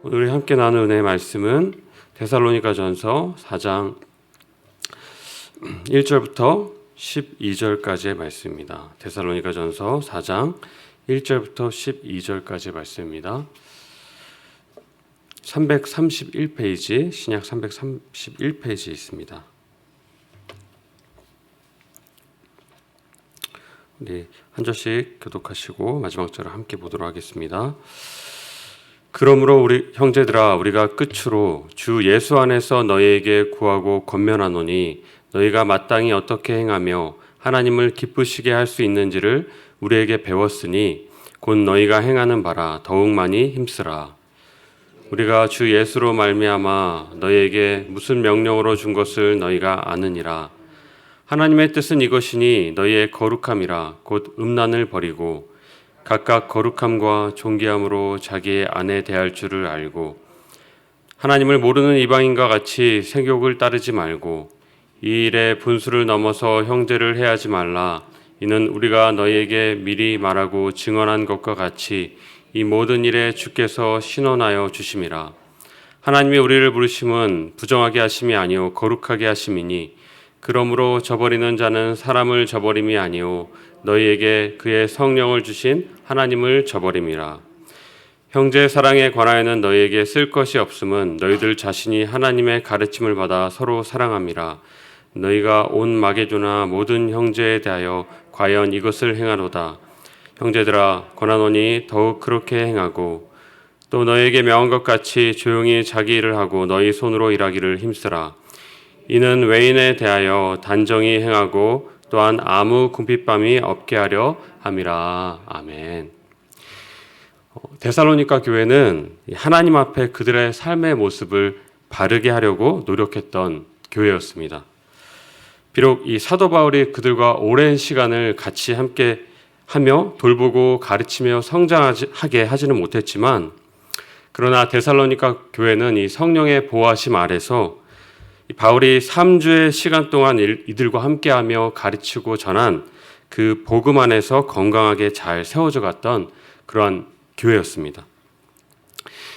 오늘 함께 나눌 은혜의 말씀은 데살로니가전서 4장 1절부터 12절까지의 말씀입니다. 데살로니가전서 4장 1절부터 12절까지의 말씀입니다. 331페이지, 신약 331페이지에 있습니다. 우리 한 절씩 교독하시고 마지막 절을 함께 보도록 하겠습니다. 그러므로 우리 형제들아, 우리가 끝으로 주 예수 안에서 너희에게 구하고 권면하노니 너희가 마땅히 어떻게 행하며 하나님을 기쁘시게 할 수 있는지를 우리에게 배웠으니 곧 너희가 행하는 바라 더욱 많이 힘쓰라. 우리가 주 예수로 말미암아 너희에게 무슨 명령으로 준 것을 너희가 아느니라. 하나님의 뜻은 이것이니 너희의 거룩함이라. 곧 음란을 버리고 각각 거룩함과 존귀함으로 자기의 아내 대할 줄을 알고 하나님을 모르는 이방인과 같이 생욕을 따르지 말고 이 일에 분수를 넘어서 형제를 해하지 말라. 이는 우리가 너희에게 미리 말하고 증언한 것과 같이 이 모든 일에 주께서 신원하여 주심이라. 하나님이 우리를 부르심은 부정하게 하심이 아니요 거룩하게 하심이니 그러므로 저버리는 자는 사람을 저버림이 아니요 너희에게 그의 성령을 주신 하나님을 저버림이라. 형제 사랑에 관하여는 너희에게 쓸 것이 없음은 너희들 자신이 하나님의 가르침을 받아 서로 사랑함이라. 너희가 온 마게도나 모든 형제에 대하여 과연 이것을 행하로다. 형제들아, 권하노니 더욱 그렇게 행하고 또 너희에게 명한 것 같이 조용히 자기 일을 하고 너희 손으로 일하기를 힘쓰라. 이는 외인에 대하여 단정히 행하고 또한 아무 궁핍함이 없게 하려 함이라. 아멘. 데살로니가 교회는 하나님 앞에 그들의 삶의 모습을 바르게 하려고 노력했던 교회였습니다. 비록 이 사도 바울이 그들과 오랜 시간을 같이 함께 하며 돌보고 가르치며 성장하게 하지는 못했지만, 그러나 데살로니가 교회는 이 성령의 보호하심 아래서 바울이 3주의 시간 동안 이들과 함께하며 가르치고 전한 그 복음 안에서 건강하게 잘 세워져 갔던 그러한 교회였습니다.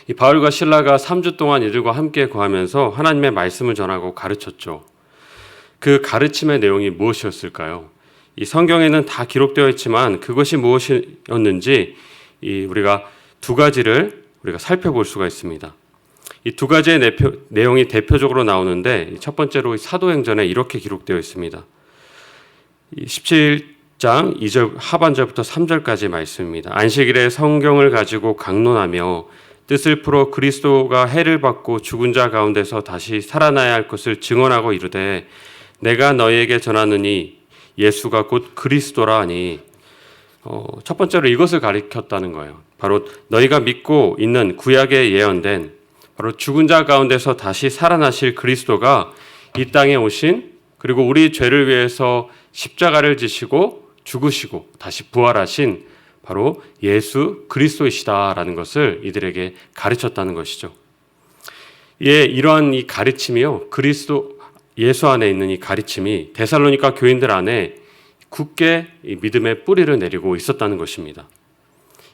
이 바울과 실라가 3주 동안 이들과 함께 거하면서 하나님의 말씀을 전하고 가르쳤죠. 그 가르침의 내용이 무엇이었을까요? 이 성경에는 다 기록되어 있지만 그것이 무엇이었는지 우리가 두 가지를 우리가 살펴볼 수가 있습니다. 이 두 가지의 내용이 대표적으로 나오는데, 첫 번째로 사도행전에 이렇게 기록되어 있습니다. 17장 2절 하반절부터 3절까지 말씀입니다. 안식일에 성경을 가지고 강론하며 뜻을 풀어 그리스도가 해를 받고 죽은 자 가운데서 다시 살아나야 할 것을 증언하고 이르되 내가 너희에게 전하느니 예수가 곧 그리스도라 하니, 첫 번째로 이것을 가리켰다는 거예요. 바로 너희가 믿고 있는 구약에 예언된 바로 죽은 자 가운데서 다시 살아나실 그리스도가 이 땅에 오신, 그리고 우리 죄를 위해서 십자가를 지시고 죽으시고 다시 부활하신 바로 예수 그리스도이시다라는 것을 이들에게 가르쳤다는 것이죠. 이러한 이 가르침이요, 그리스도 예수 안에 있는 이 가르침이 데살로니가 교인들 안에 굳게 이 믿음의 뿌리를 내리고 있었다는 것입니다.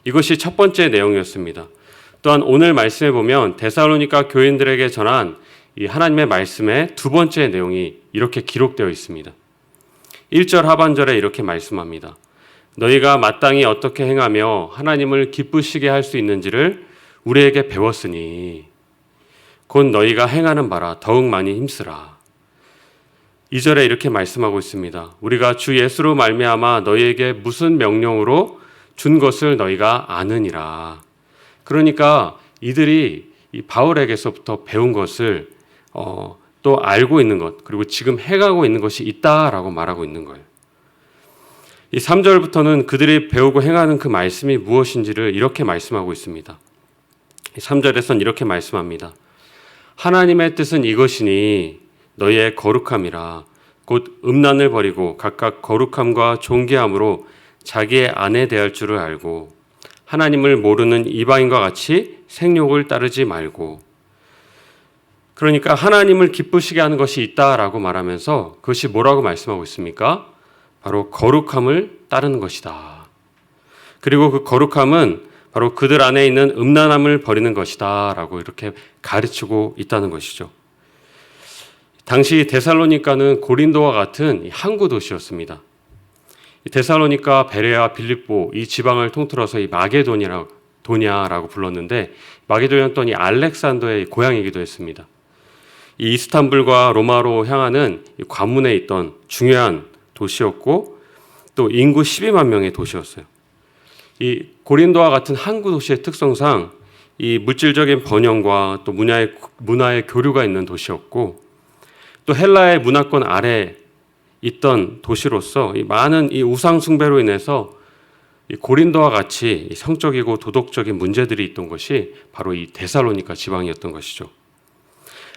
이것이 첫 번째 내용이었습니다. 또한 오늘 말씀에 보면 데살로니가 교인들에게 전한 이 하나님의 말씀의 두 번째 내용이 이렇게 기록되어 있습니다. 1절 하반절에 이렇게 말씀합니다. 너희가 마땅히 어떻게 행하며 하나님을 기쁘시게 할 수 있는지를 우리에게 배웠으니 곧 너희가 행하는 바라 더욱 많이 힘쓰라. 2절에 이렇게 말씀하고 있습니다. 우리가 주 예수로 말미암아 너희에게 무슨 명령으로 준 것을 너희가 아느니라. 그러니까 이들이 이 바울에게서부터 배운 것을 또 알고 있는 것, 그리고 지금 해가고 있는 것이 있다라고 말하고 있는 거예요. 이 3절부터는 그들이 배우고 행하는 그 말씀이 무엇인지를 이렇게 말씀하고 있습니다. 3절에서는 이렇게 말씀합니다. 하나님의 뜻은 이것이니 너희의 거룩함이라. 곧 음란을 버리고 각각 거룩함과 존귀함으로 자기의 아내 대할 줄을 알고 하나님을 모르는 이방인과 같이 생욕을 따르지 말고. 그러니까 하나님을 기쁘시게 하는 것이 있다라고 말하면서 그것이 뭐라고 말씀하고 있습니까? 바로 거룩함을 따르는 것이다. 그리고 그 거룩함은 바로 그들 안에 있는 음란함을 버리는 것이다 라고 이렇게 가르치고 있다는 것이죠. 당시 데살로니가는 고린도와 같은 항구 도시였습니다. 데살로니가, 베레아, 빌립보 이 지방을 통틀어서 이 마게도냐라고 불렀는데, 마게도냐는 또 이 알렉산더의 고향이기도 했습니다. 이 이스탄불과 로마로 향하는 관문에 있던 중요한 도시였고, 또 인구 12만 명의 도시였어요. 이 고린도와 같은 항구 도시의 특성상 이 물질적인 번영과 또 문화의 교류가 있는 도시였고, 또 헬라의 문화권 아래 있던 도시로서 이 많은 이 우상 숭배로 인해서 이 고린도와 같이 성적이고 도덕적인 문제들이 있던 것이 바로 이 데살로니가 지방이었던 것이죠.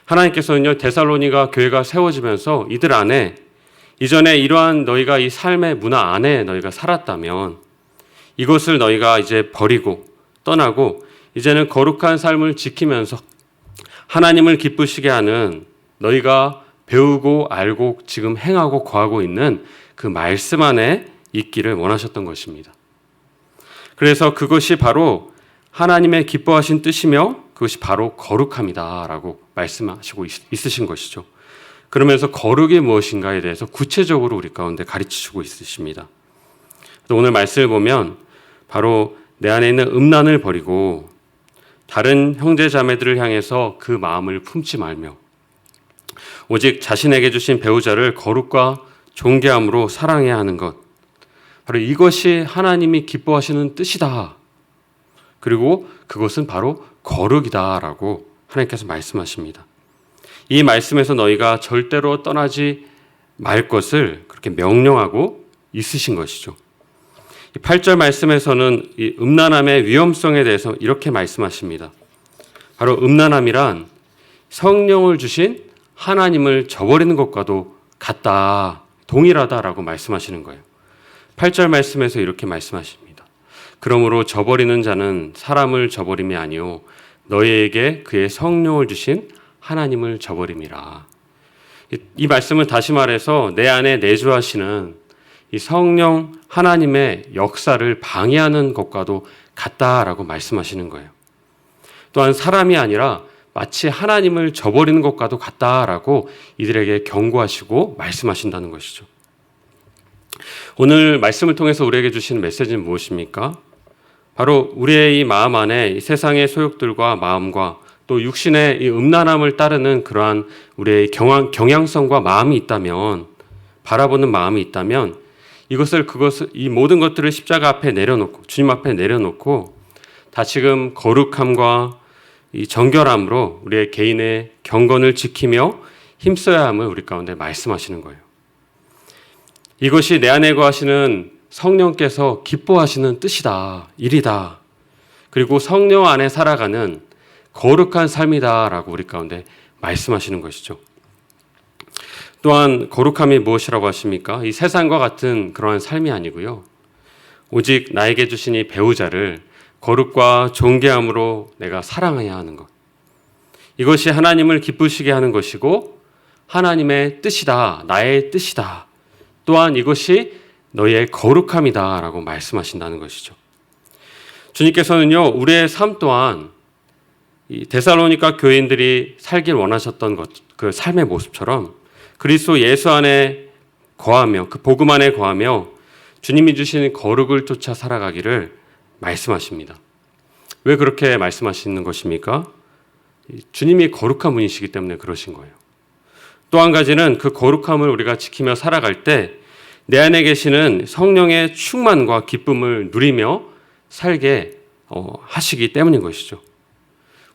하나님께서는요, 데살로니가 교회가 세워지면서 이들 안에 이전에 이러한 너희가 이 삶의 문화 안에 너희가 살았다면 이것을 너희가 이제 버리고 떠나고 이제는 거룩한 삶을 지키면서 하나님을 기쁘시게 하는 너희가 배우고 알고 지금 행하고 거하고 있는 그 말씀 안에 있기를 원하셨던 것입니다. 그래서 그것이 바로 하나님의 기뻐하신 뜻이며 그것이 바로 거룩함이다 라고 말씀하시고 있으신 것이죠. 그러면서 거룩이 무엇인가에 대해서 구체적으로 우리 가운데 가르치시고 있으십니다. 오늘 말씀을 보면 바로 내 안에 있는 음란을 버리고 다른 형제 자매들을 향해서 그 마음을 품지 말며 오직 자신에게 주신 배우자를 거룩과 존귀함으로 사랑해야 하는 것, 바로 이것이 하나님이 기뻐하시는 뜻이다. 그리고 그것은 바로 거룩이다 라고 하나님께서 말씀하십니다. 이 말씀에서 너희가 절대로 떠나지 말 것을 그렇게 명령하고 있으신 것이죠. 8절 말씀에서는 이 음란함의 위험성에 대해서 이렇게 말씀하십니다. 바로 음란함이란 성령을 주신 하나님을 저버리는 것과도 같다, 동일하다라고 말씀하시는 거예요. 8절 말씀에서 이렇게 말씀하십니다. 그러므로 저버리는 자는 사람을 저버림이 아니요 너희에게 그의 성령을 주신 하나님을 저버림이라. 이 말씀은 다시 말해서 내 안에 내주하시는 이 성령 하나님의 역사를 방해하는 것과도 같다라고 말씀하시는 거예요. 또한 사람이 아니라 마치 하나님을 저버리는 것과도 같다라고 이들에게 경고하시고 말씀하신다는 것이죠. 오늘 말씀을 통해서 우리에게 주시는 메시지는 무엇입니까? 바로 우리의 이 마음 안에 이 세상의 소욕들과 마음과 또 육신의 이 음란함을 따르는 그러한 우리의 경향성과 마음이 있다면, 바라보는 마음이 있다면 이 모든 것들을 십자가 앞에 내려놓고, 주님 앞에 내려놓고 다시금 거룩함과 이 정결함으로 우리의 개인의 경건을 지키며 힘써야 함을 우리 가운데 말씀하시는 거예요. 이것이 내 안에 거하시는 성령께서 기뻐하시는 뜻이다, 일이다. 그리고 성령 안에 살아가는 거룩한 삶이다 라고 우리 가운데 말씀하시는 것이죠. 또한 거룩함이 무엇이라고 하십니까? 이 세상과 같은 그러한 삶이 아니고요. 오직 나에게 주신 이 배우자를 거룩과 존귀함으로 내가 사랑해야 하는 것. 이것이 하나님을 기쁘시게 하는 것이고 하나님의 뜻이다, 나의 뜻이다. 또한 이것이 너의 거룩함이다 라고 말씀하신다는 것이죠. 주님께서는요, 우리의 삶 또한 이 데살로니가 교인들이 살길 원하셨던 그 삶의 모습처럼 그리스도 예수 안에 거하며 그 복음 안에 거하며 주님이 주신 거룩을 쫓아 살아가기를 말씀하십니다. 왜 그렇게 말씀하시는 것입니까? 주님이 거룩한 분이시기 때문에 그러신 거예요. 또 한 가지는 그 거룩함을 우리가 지키며 살아갈 때 내 안에 계시는 성령의 충만과 기쁨을 누리며 살게 하시기 때문인 것이죠.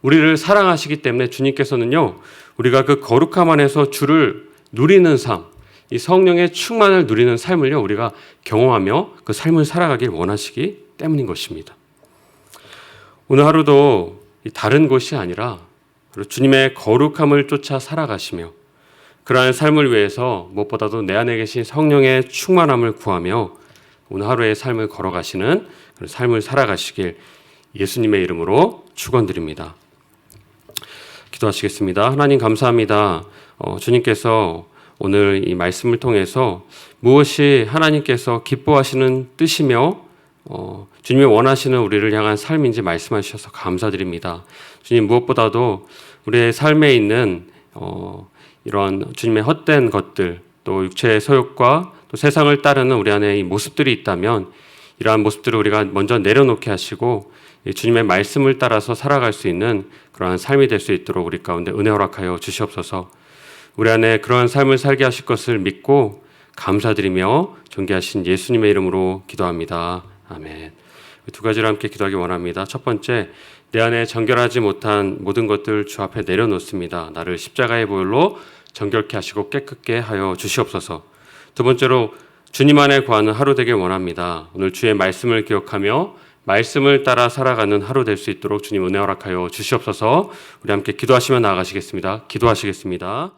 우리를 사랑하시기 때문에 주님께서는요, 우리가 그 거룩함 안에서 주를 누리는 삶, 이 성령의 충만을 누리는 삶을요, 우리가 경험하며 그 삶을 살아가길 원하시기 때문인 것입니다. 오늘 하루도 다른 것이 아니라 주님의 거룩함을 쫓아 살아가시며 그러한 삶을 위해서 무엇보다도 내 안에 계신 성령의 충만함을 구하며 오늘 하루의 삶을 걸어가시는 그런 삶을 살아가시길 예수님의 이름으로 축원드립니다. 기도하시겠습니다. 하나님 감사합니다. 주님께서 오늘 이 말씀을 통해서 무엇이 하나님께서 기뻐하시는 뜻이며 주님이 원하시는 우리를 향한 삶인지 말씀하셔서 감사드립니다. 주님, 무엇보다도 우리의 삶에 있는 이런 주님의 헛된 것들, 또 육체의 소욕과 또 세상을 따르는 우리 안에 이 모습들이 있다면 이러한 모습들을 우리가 먼저 내려놓게 하시고 주님의 말씀을 따라서 살아갈 수 있는 그러한 삶이 될 수 있도록 우리 가운데 은혜 허락하여 주시옵소서. 우리 안에 그러한 삶을 살게 하실 것을 믿고 감사드리며 존귀하신 예수님의 이름으로 기도합니다. 아멘. 두 가지를 함께 기도하기 원합니다. 첫 번째, 내 안에 정결하지 못한 모든 것들 주 앞에 내려놓습니다. 나를 십자가의 보혈로 정결케 하시고 깨끗게 하여 주시옵소서. 두 번째로, 주님 안에 거하는 하루 되길 원합니다. 오늘 주의 말씀을 기억하며 말씀을 따라 살아가는 하루 될 수 있도록 주님 은혜 허락하여 주시옵소서. 우리 함께 기도하시며 나아가시겠습니다. 기도하시겠습니다.